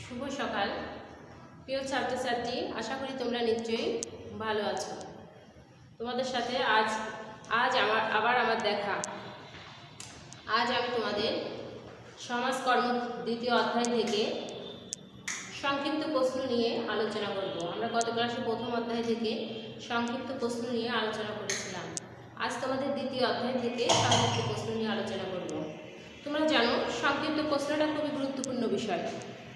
শুভ সকাল প্রিয় ছাত্রছাত্রী, আশা করি তোমরা নিশ্চয়ই ভালো আছো। তোমাদের সাথে আজ আমার দেখা। আজ আমি তোমাদের সমাজকর্ম দ্বিতীয় অধ্যায় থেকে সংক্ষিপ্ত প্রশ্ন নিয়ে আলোচনা করব। আমরা গত ক্লাসে প্রথম অধ্যায় থেকে সংক্ষিপ্ত প্রশ্ন নিয়ে আলোচনা করেছিলাম। আজ তোমাদের দ্বিতীয় অধ্যায় থেকে সংক্ষিপ্ত প্রশ্ন নিয়ে আলোচনা করব। তোমরা জানো সংক্ষিপ্ত প্রশ্নটা খুবই গুরুত্বপূর্ণ বিষয়,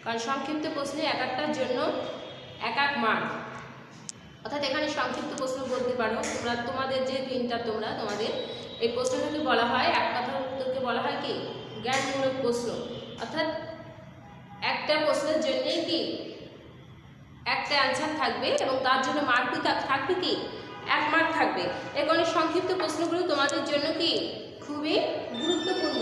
কারণ সংক্ষিপ্ত প্রশ্নে এক একটার জন্য এক এক মার্ক। অর্থাৎ এখানে সংক্ষিপ্ত প্রশ্ন বলতে পারো তোমাদের যে তোমাদের এই প্রশ্নটাকে বলা হয়, এক কথার উত্তরকে বলা হয় কি জ্ঞানমূলক প্রশ্ন। অর্থাৎ একটা প্রশ্নের জন্যেই কি একটা অ্যান্সার থাকবে এবং তার জন্য মার্ক থাকবে কি 1 মার্ক থাকবে। এই কারণে সংক্ষিপ্ত প্রশ্নগুলো তোমাদের জন্য কি খুবই গুরুত্বপূর্ণ।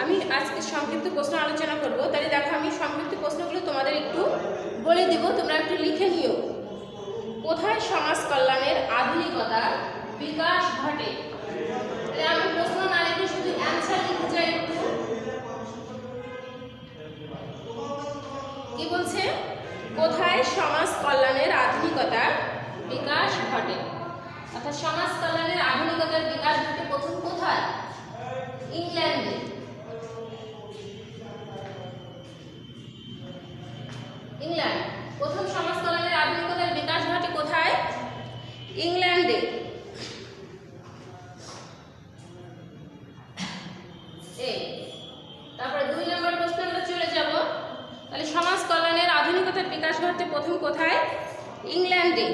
আমি আজকে সংক্ষিপ্ত প্রশ্ন আলোচনা করব। তাহলে দেখো, আমি সংক্ষিপ্ত প্রশ্নগুলো তোমাদের একটু বলে দিব, তোমরা একটু লিখে নিও। কোথায় সমাজ কল্যাণের আধুনিকতার বিকাশ ঘটে? তাহলে আমি প্রশ্ন না লিখে শুধু অ্যান্সার লিখে যাই। একটু কি বলছে? কোথায় সমাজ কল্যাণের আধুনিকতার বিকাশ ঘটে? অর্থাৎ সমাজ কল্যাণের আধুনিকতার বিকাশ ঘটে প্রথম কোথায়? ইংল্যান্ডে। ইংল্যান্ড প্রথম সমাজ কল্যাণের আধুনিকতার বিকাশ ঘটে কোথায়? ইংল্যান্ডে। তারপরে 2 নম্বর প্রশ্নে আমরা চলে যাব। তাহলে সমাজ কল্যাণের আধুনিকতার বিকাশ ঘটে প্রথম কোথায়? ইংল্যান্ডে।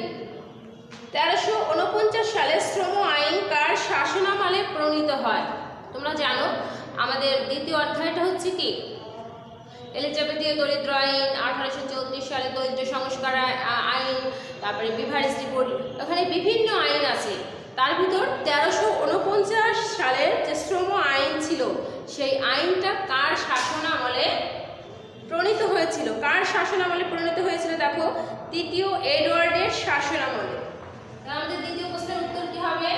1349 সালে শ্রম আইন কার শাসনামলে প্রণীত হয়? তোমরা জানো আমাদের দ্বিতীয় অধ্যায়টা হচ্ছে কি এলিজাবেথীয় দরিদ্র আইন, 1834 সালে দরিদ্র সংস্কার আইন, তারপরে বিভারেজ রিপোর্ট। ওখানে বিভিন্ন আইন আছে। তার ভিতর 1349 সালের যে শ্রম আইন ছিল, সেই আইনটা কার শাসনামলে প্রণীত হয়েছিল? কার শাসনামলে প্রণীত হয়েছিল? দেখো, তৃতীয় এডওয়ার্ডের শাসনামলে। আমাদের দ্বিতীয় প্রশ্নের উত্তর কি হবে?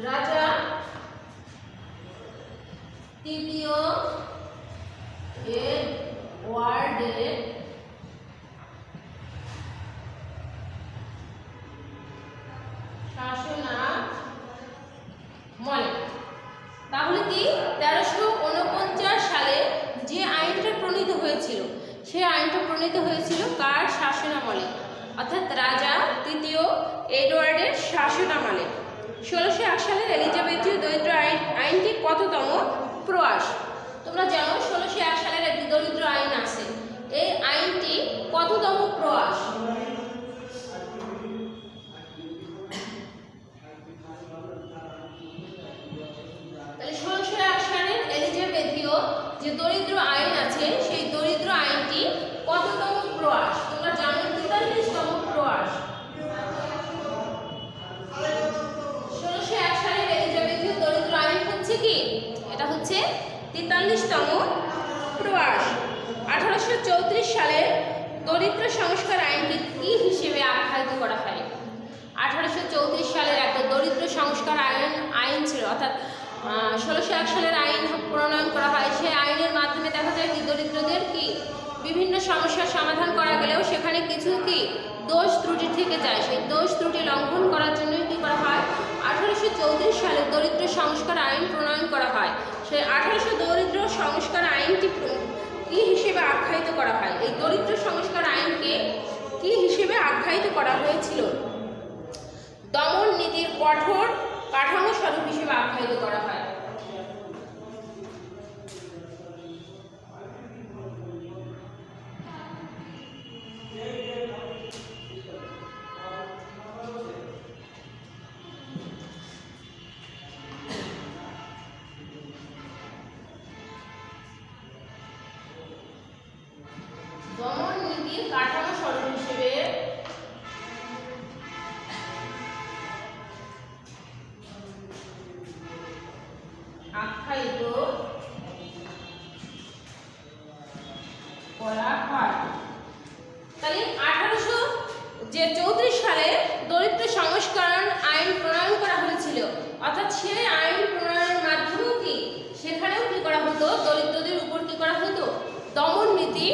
রাজা তৃতীয় এডওয়ার্ডের শাসনামলে। তাহলে কি 1349 সালে যে আইনটা প্রণীত হয়েছিল, সেই আইনটা প্রণীত হয়েছিল কার শাসনামলে? অর্থাৎ রাজা তৃতীয় এডওয়ার্ডের শাসনামলে। 1601 সালের এলিজাবেথীয় দরিদ্র আইনটি কততম প্রয়াস? তোমরা জানো 1601 সালের একটি দরিদ্র আইন আছে। এই আইনটি কততম প্রয়াস? তাহলে 1601 সালের এলিজাবেথীয় যে দরিদ্র আইন আছে, সেই দরিদ্র আইনটি কততম প্রয়াস? তোমরা জানো 43তম প্রয়াস। 1601 সালের এলিজাবেথীয় দরিদ্র আইন হচ্ছে কি? এটা হচ্ছে 43তম প্রয়াস। 1834 সালের দরিদ্র সংস্কার আইনটি কি হিসেবে আখ্যায়িত করা হয়? 1834 সালের একটা দরিদ্র সংস্কার আইন ছিল। অর্থাৎ 1601 সালের আইন প্রণয়ন করা হয়। সেই আইনের মাধ্যমে দেখা যায় কি দরিদ্রদের কি বিভিন্ন সমস্যার সমাধান করা গেলেও সেখানে কিছু কি দোষ ত্রুটি থেকে যায়। সেই দোষ ত্রুটি লঙ্ঘন করার জন্য কি করা হয়? 1834 সালে দরিদ্র সংস্কার আইন প্রণয়ন করা হয়। সেই 1800 দরিদ্র সংস্কার আইনটি কি হিসেবে আখ্যায়িত করা হয়? এই দরিদ্র সংস্কার আইনকে কি হিসেবে আখ্যায়িত করা হয়েছিল? দমন নীতির কঠোর কাঠামো স্বরূপ হিসেবে আখ্যায়িত করা হয়। দমন নীতির কাঠামো স্বরূপ হিসেবে আখ্যায়িত করা হয়। তাহলে 1834 সালে দরিদ্র সংস্করণ আইন প্রণয়ন করা হয়েছিল, অর্থাৎ সেই আইন প্রণয়নের মাধ্যমেও কি সেখানেও কি করা হতো, দরিদ্রদের উপর কি করা হতো, দমন নীতি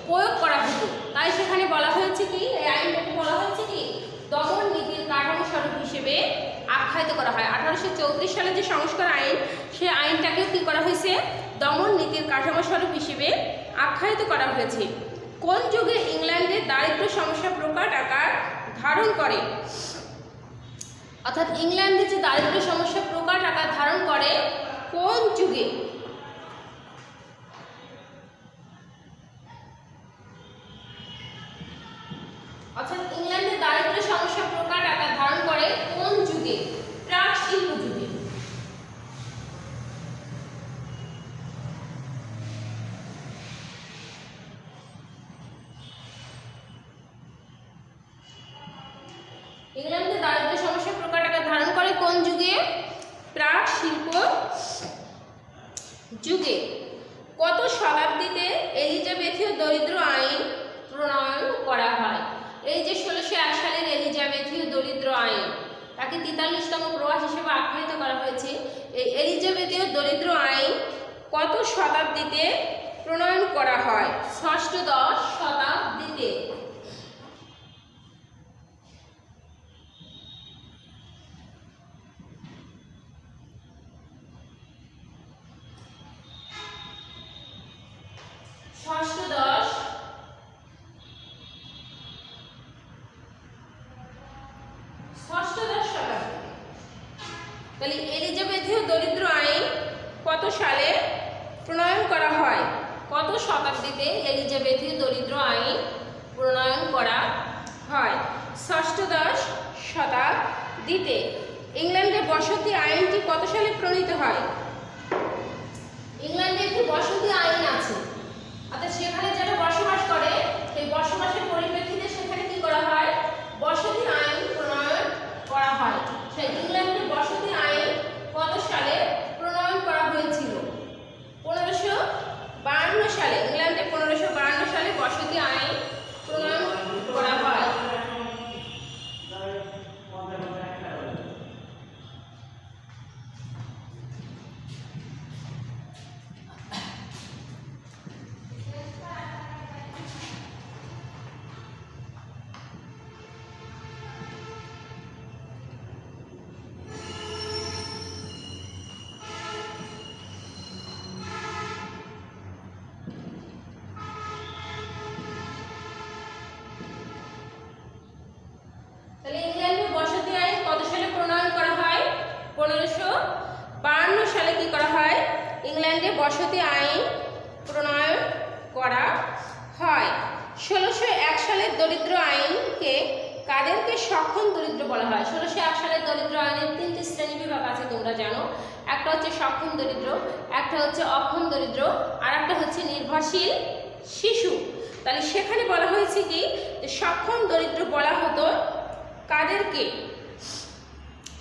প্রয়োগ করা হতো। তাই সেখানে বলা হয়েছে কি, এই আইনটাকে বলা হয়েছে কি দমন নীতির কাঠামো স্বরূপ হিসেবে আখ্যায়িত করা হয়। 1834 সালে যে সংস্কার আইন, সেই আইনটাকেও কি করা হয়েছে, দমন নীতির কাঠামো স্বরূপ হিসেবে আখ্যায়িত করা হয়েছে। কোন যুগে ইংল্যান্ডে দারিদ্র্য সমস্যা প্রকট আকার ধারণ করে, অর্থাৎ ইংল্যান্ডে যে দারিদ্র্য সমস্যা প্রকট আকার ধারণ করে কোন যুগে, অর্থাৎ ইংল্যান্ডে দারিদ্র্য সমস্যা প্রকট আকার ধারণ করে কোন যুগে, প্রাক শিল্প যুগে। ইংল্যান্ডে দারিদ্র্য সমস্যা প্রকট আকার ধারণ করে কোন যুগে, প্রাক শিল্প যুগে। কত শতাব্দীতে এলিজাবেথীয় দরিদ্র আইন প্রণয়ন করা হয়? এই যে 1601 সালের এলিজাবেথীয় দরিদ্র আইন, তাকে 43তম প্রয়াস হিসেবে আখ্যায়িত করা হয়েছে। এই এলিজাবেথীয় দরিদ্র আইন কত শতাব্দীতে প্রণয়ন করা হয়? ষষ্ঠদশ শতাব্দীতে। ষষ্ঠদশ শতাব্দী। তাহলে এলিজাবেথীয় দরিদ্র আইন কত সালে প্রণয়ন করা হয়? কত শতাব্দীতে এলিজাবেথীয় দরিদ্র আইন প্রণয়ন করা হয়? ষষ্ঠদশ শতাব্দীতে। ইংল্যান্ডে বসতি আইনটি কত সালে প্রণীত হয়? ইংল্যান্ডে একটি বসতি আইন আছে, অর্থাৎ সেখানে যারা বসবাস করে সেই বসবাসের পরিপ্রেক্ষিতে সেখানে কি করা হয়, বসতি আইন প্রণয়ন করা হয়। সেই ইংল্যান্ডে বসতি আইন কত সালে প্রণয়ন করা হয়েছিল? 1552 সালে। ইংল্যান্ডে 1552 সালে বসতি আইন প্রণয়ন করা হয়। তাহলে ইংল্যান্ডে বসতি আইন কত সালে প্রণয়ন করা হয়? 1552 সালে কি করা হয়, ইংল্যান্ডে বসতি আইন প্রণয়ন করা হয়। 1601 সালের দরিদ্র আইনকে কাদেরকে সক্ষম দরিদ্র বলা হয়? 1601 সালের দরিদ্র আইনের 3টি শ্রেণী বিভাগ আছে, তোমরা জানো। একটা হচ্ছে সক্ষম দরিদ্র, একটা হচ্ছে অক্ষম দরিদ্র, আর একটা হচ্ছে নির্ভরশীল শিশু। তাহলে সেখানে বলা হয়েছে কি, যে সক্ষম দরিদ্র বলা হতো কাদেরকে?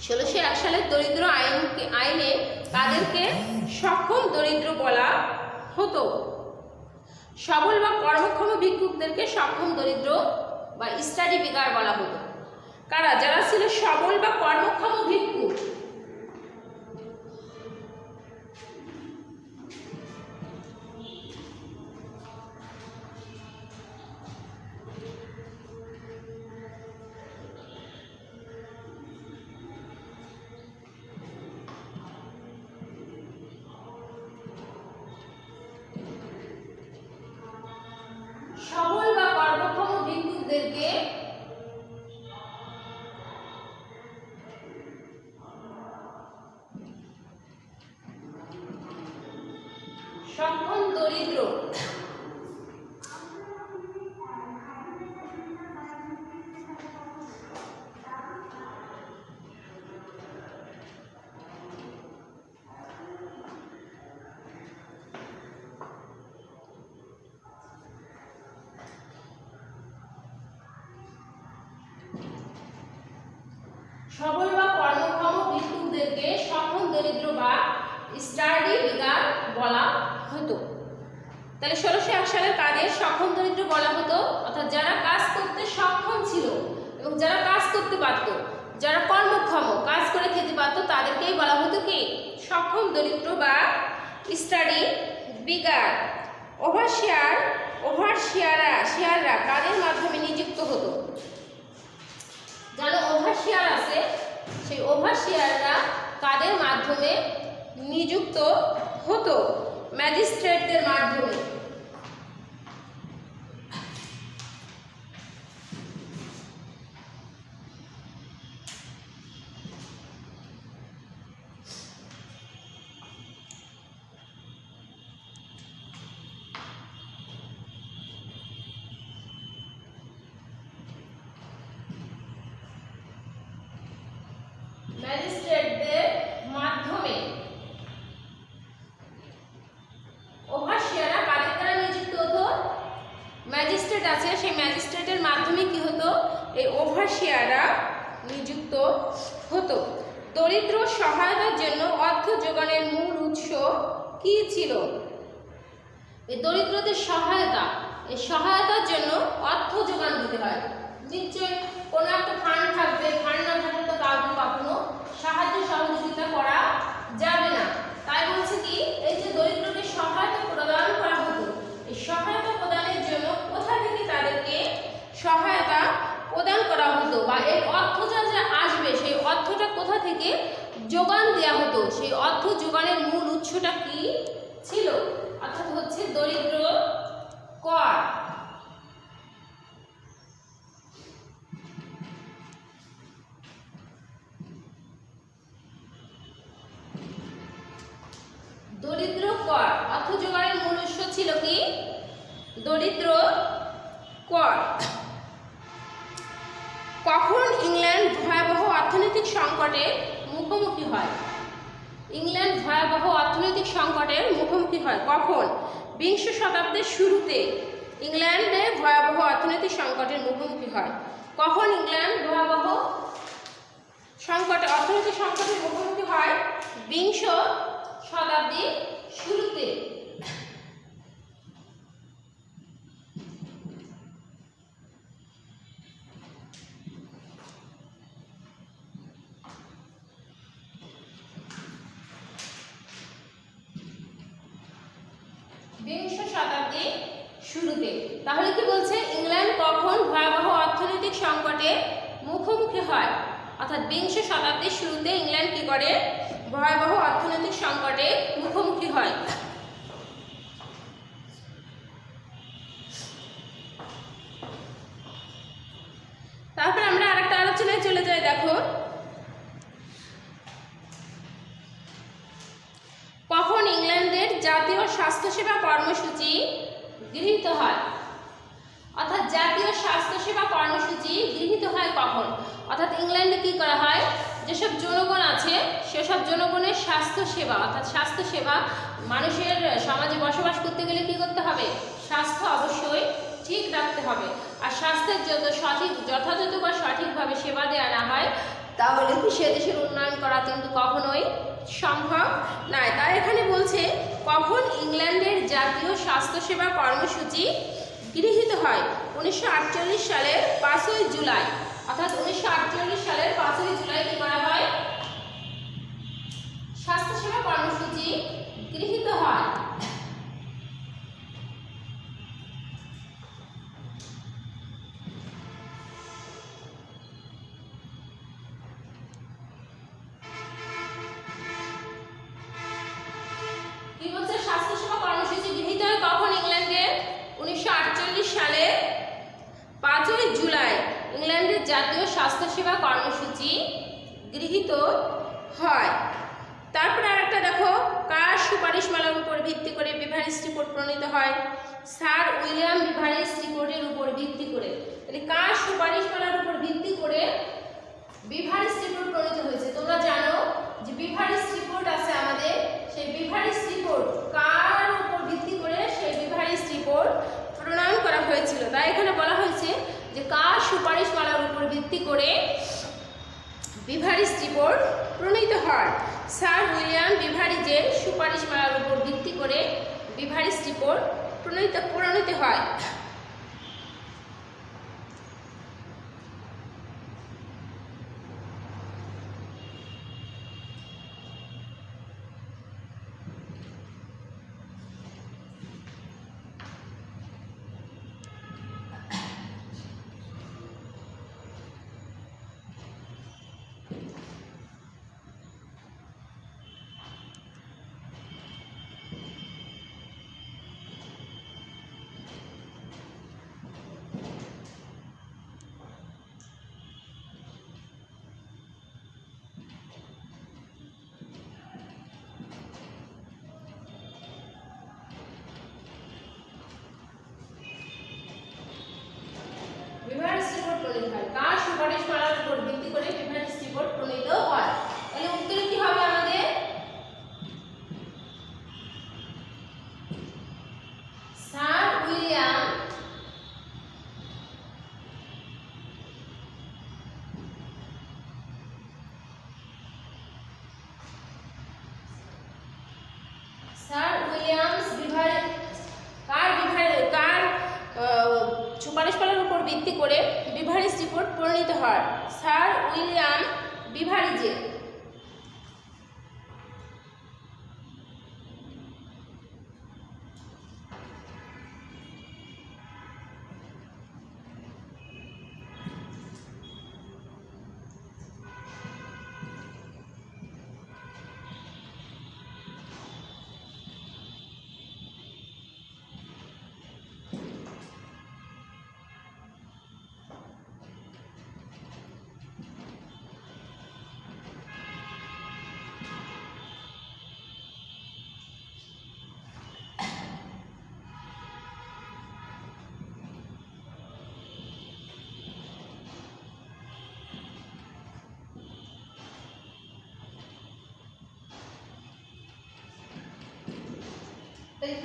1601 সালের দরিদ্র আইনে কাদেরকে সক্ষম দরিদ্র বলা হতো? সবল বা কর্মক্ষম ভিক্ষুকদেরকে সক্ষম দরিদ্র বা স্টাডি বেকার বলা হতো। কারা? যারা ছিল সবল বা কর্মক্ষম ভিক্ষুক। সবল বা কর্মক্ষম ভিক্ষুকদেরকে সক্ষম দরিদ্র সবল বা কর্মক্ষম ভিক্ষুকদেরকে সক্ষম দরিদ্র বা স্টাডি বিগার বলা হতো। তাহলে 1601 সালের কাজের সক্ষম দরিদ্র বলা হতো, অর্থাৎ যারা কাজ করতে সক্ষম ছিল এবং যারা কাজ করতে পারত, যারা কর্মক্ষম কাজ করে খেতে পারত, তাদেরকেই বলা হতো কি সক্ষম দরিদ্র বা স্টাডি বিগার। ওভারসিয়াররা কাদের মাধ্যমে নিযুক্ত হতো? যারা ওভারসিয়ার আছে সেই ওভারসিয়াররা কাদের মাধ্যমে নিযুক্ত হতো? ম্যাজিস্ট্রেটদের মাধ্যমে। ম্যাজিস্ট্রেটদের মাধ্যমে ওভারসিয়াররা কাদের দ্বারা নিযুক্ত হতো? ম্যাজিস্ট্রেট আছে সেই ম্যাজিস্ট্রেটের মাধ্যমে কি হতো? এই ওভারসিয়াররা নিযুক্ত হতো। দরিদ্র সহায়তার জন্য অর্থ যোগানের মূল উৎস কি ছিল? এই দরিদ্রদের সহায়তা, এই সহায়তার জন্য অর্থ যোগান দিতে হয়। নিশ্চয়ই কোনো একটা ফান্ড থাকবে, ফান্ড না থাকলে তো কাউকে কখনো সাহায্য সহযোগিতা করা যাবে না। তাই বলছে কি এই যে দরিদ্রদের সহায়তা প্রদান করা হতো, এই সহায়তা প্রদানের জন্য কোথা থেকে তাদেরকে সহায়তা প্রদান করা হতো বা এই অর্থ যা আসবে সেই অর্থটা কোথা থেকে যোগান দেওয়া হতো? সেই অর্থ যোগানের মূল উৎসটা কি ছিল? অর্থাৎ হচ্ছে দরিদ্র কর। দরিদ্র কর অর্থ যোগানের মূল উৎস ছিল কি? দরিদ্র কর। কখন ইংল্যান্ড ভয়াবহ অর্থনৈতিক সংকটের মুখোমুখি হয়? ইংল্যান্ড ভয়াবহ অর্থনৈতিক সংকটের মুখোমুখি হয় কখন? 20 শতাব্দীর শুরুতে ইংল্যান্ডে ভয়াবহ অর্থনৈতিক সংকটের মুখোমুখি হয়। কখন ইংল্যান্ড ভয়াবহ অর্থনৈতিক সংকটের মুখোমুখি হয়? 20 শতাব্দীর শুরুতে। তাহলে কি বলছে? ইংল্যান্ড কখন ভয়াবহ অর্থনৈতিক সংকটের মুখোমুখি হয়? অর্থাৎ 20 শতাব্দীর শুরুতে ইংল্যান্ড কি করে? ভয়াবহ অর্থনৈতিক সংকটের মুখোমুখি হয়। তারপর আমরা আরেকটা আলোচনায় চলে যাই। দেখো কখন ইংল্যান্ডের জাতীয় স্বাস্থ্যসেবা কর্মসূচি গৃহীত হয়? অর্থাৎ জাতীয় স্বাস্থ্যসেবা কর্মসূচি গৃহীত হয় কখন? অর্থাৎ ইংল্যান্ডে কি করা হয়? যেসব জনগণ আছে সেসব জনগণের স্বাস্থ্যসেবা, অর্থাৎ স্বাস্থ্যসেবা, মানুষের সমাজে বসবাস করতে গেলে কি করতে হবে? স্বাস্থ্য অবশ্যই ঠিক রাখতে হবে। আর স্বাস্থ্যের যত যথাযথ বা সঠিকভাবে সেবা দেওয়া না হয় তাহলে কি সে দেশের উন্নয়ন করা কিন্তু কখনোই সম্ভব নয়। তাই এখানে বলছে কখন ইংল্যান্ডের জাতীয় স্বাস্থ্যসেবা কর্মসূচি গৃহীত হয়? 1948 সালের 5ই জুলাই। অর্থাৎ 1948 সালের 5ই জুলাই কি করা হয়? স্বাস্থ্যসেবা কর্মসূচি গৃহীত হয়। কি বলছে? স্বাস্থ্যসেবা কর্মসূচি গৃহীত হয় কখন ইংল্যান্ডে? 1948 সালের 5ই জুলাই ইংল্যান্ডের জাতীয় স্বাস্থ্যসেবা কর্মসূচি গৃহীত হয়। তারপরে আরেকটা দেখো, কার সুপারিশমালার উপর ভিত্তি করে বিভারিস রিপোর্ট প্রণীত হয়? স্যার উইলিয়াম বিভারিস রিপোর্টের উপর ভিত্তি করে। তাহলে কার সুপারিশমালার উপর ভিত্তি করে বিভারিস রিপোর্ট প্রণীত হয়েছে? তোমরা জানো যে বিভারিস রিপোর্ট আছে আমাদের, সেই বিভারিস রিপোর্ট কার উপর ভিত্তি করে সেই বিভারিস রিপোর্ট প্রণয়ন করা হয়েছিল? তাই এখানে বলা হয়েছে যে কার সুপারিশমালার উপর ভিত্তি করে বিভারিস রিপোর্ট প্রণীত হয়। স্যার উইলিয়াম বিভারিজের সুপারিশমালার উপর ভিত্তি করে বিভারিজ রিপোর্ট প্রণীত হয়। বিভারিজ রিপোর্ট প্রণীত হয়। কার সুপারিশমালার উপর ভিত্তি করে বিভারিজ রিপোর্ট প্রণীত হয়? তাহলে উত্তরে কি হবে আমাদের? স্যার উইলিয়াম সুপারিশমালার উপর ভিত্তি করে বিভারিজ রিপোর্ট প্রণীত হয়। স্যার উইলিয়াম বিভারিজের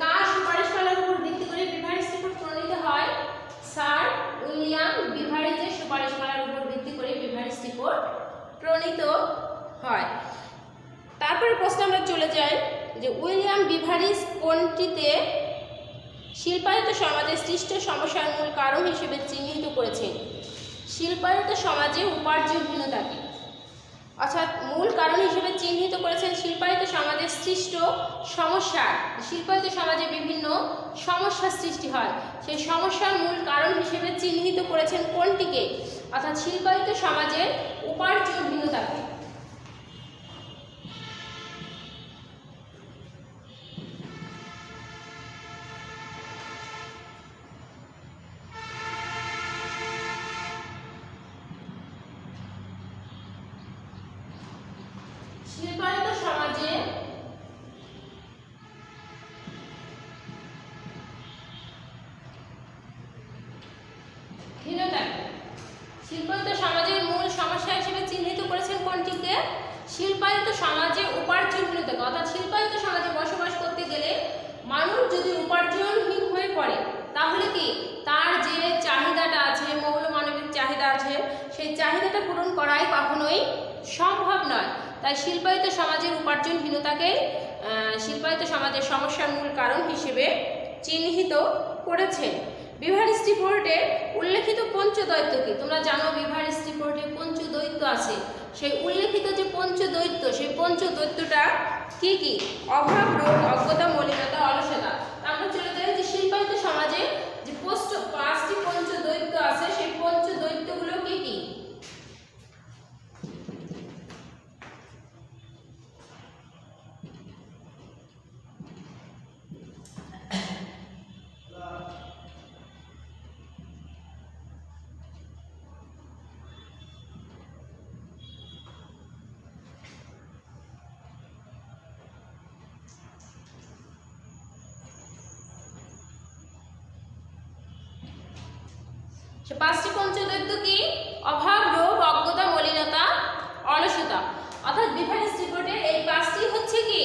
কার সুপারিশমালার উপর ভিত্তি করে বিভারিজ রিপোর্ট প্রণীত হয়? স্যার উইলিয়াম বিভারিজের সুপারিশমালার উপর ভিত্তি করে বিভারিজ রিপোর্ট প্রণীত হয়। তারপরে প্রশ্ন আমরা চলে যাই যে উইলিয়াম বিভারিজ কোনটিতে শিল্পায়িত সমাজে সৃষ্ট সমস্যার মূল কারণ হিসেবে চিহ্নিত করেছেন? শিল্পায়িত সমাজে উপার্জনহীনতাকে অর্থাৎ মূল কারণ হিসেবে চিহ্নিত করেছেন শিল্পায়িত সমাজের সৃষ্ট সমস্যা। শিল্পায়িত সমাজে বিভিন্ন সমস্যার সৃষ্টি হয়, সেই সমস্যার মূল কারণ হিসেবে চিহ্নিত করেছেন কোনটিকে? অর্থাৎ শিল্পায়িত সমাজের উপার্জনহীনতাকে। শিল্পায়িত সমাজে শিল্পায়িত সমাজের মূল সমস্যা হিসেবে চিহ্নিত করেছেন কোনটিকে? শিল্পায়িত সমাজে উপার্জনহীনতাকে। অর্থাৎ শিল্পায়িত সমাজে বসবাস করতে গেলে মানুষ যদি উপার্জনহীন হয়ে পড়ে তাহলে কি তার যে চাহিদাটা আছে, মৌল মানবিক চাহিদা আছে, সেই চাহিদাটা পূরণ করাই কখনোই সম্ভব নয়। তাই শিল্পায়িত সমাজের উপার্জনহীনতাকে শিল্পায়িত সমাজের সমস্যার মূল কারণ হিসেবে চিহ্নিত করেছেন। বিভারিজ রিপোর্টে উল্লেখিত পঞ্চদৈত্য কি? তোমরা জানো বিভারিজ রিপোর্টে পঞ্চদৈত্য আছে। সেই উল্লেখিত যে পঞ্চদৈত্য, সেই পঞ্চদৈত্যটা কি কি? অভাব, রোগ, অজ্ঞতা, মলিনতা, অলসতা। আমরা চলে যাই যে শিল্পায়িত সমাজে যে পাঁচটি পঞ্চদৈত্য আছে, সেই পঞ্চদৈত্যগুলো কি কি? সে পাঁচটি পঞ্চদৈত্য কি? অভাব, রোগ, অজ্ঞতা, মলিনতা, অলসতা। অর্থাৎ বিভারিজ রিপোর্টের এই পাঁচটি হচ্ছে কি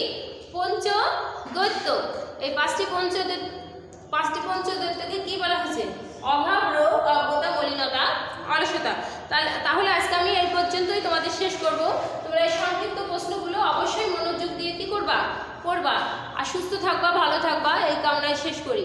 পঞ্চদৈত্য। এই পাঁচটি পঞ্চদৈত্যকে কি বলা হয়েছে? অভাব, রোগ, অজ্ঞতা, মলিনতা, অলসতা। তাহলে আজকে আমি এই পর্যন্তই তোমাদের শেষ করব। পড়বা আর সুস্থ থাকবা, ভালো থাকবা, এই কামনায় শেষ করি।